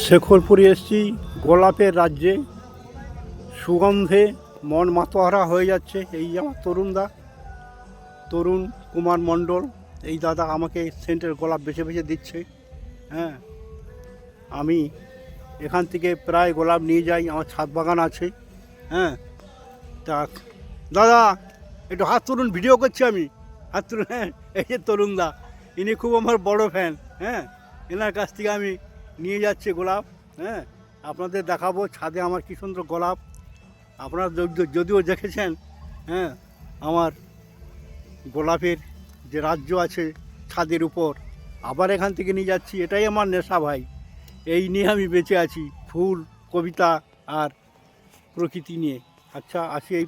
শেখরপুরে এসেছি গোলাপের রাজ্যে। সুগন্ধে মন মাতোহারা হয়ে যাচ্ছে। এই আমার তরুণ কুমার মণ্ডল, এই দাদা আমাকে সেন্টের গোলাপ বেছে বেছে দিচ্ছে। হ্যাঁ, আমি এখান থেকে প্রায় গোলাপ নিয়ে যাই, আমার ছাদ বাগান আছে। হ্যাঁ, তা দাদা একটু হাত তুলুন, ভিডিও করছি আমি, হাত তুলুন। হ্যাঁ, এই যে তরুণদা, ইনি খুব আমার বড় ফ্যান। হ্যাঁ, এনার কাছ থেকে আমি নিয়ে যাচ্ছি গোলাপ। হ্যাঁ, আপনাদের দেখাবো ছাদে আমার কী সুন্দর গোলাপ। আপনারা যদিও দেখেছেন। হ্যাঁ, আমার গোলাপের যে রাজ্য আছে ছাদের উপর, আবার এখান থেকে নিয়ে যাচ্ছি। এটাই আমার নেশা ভাই, এই নিয়ে আমি বেঁচে আছি, ফুল, কবিতা আর প্রকৃতি নিয়ে। আচ্ছা, আসি এই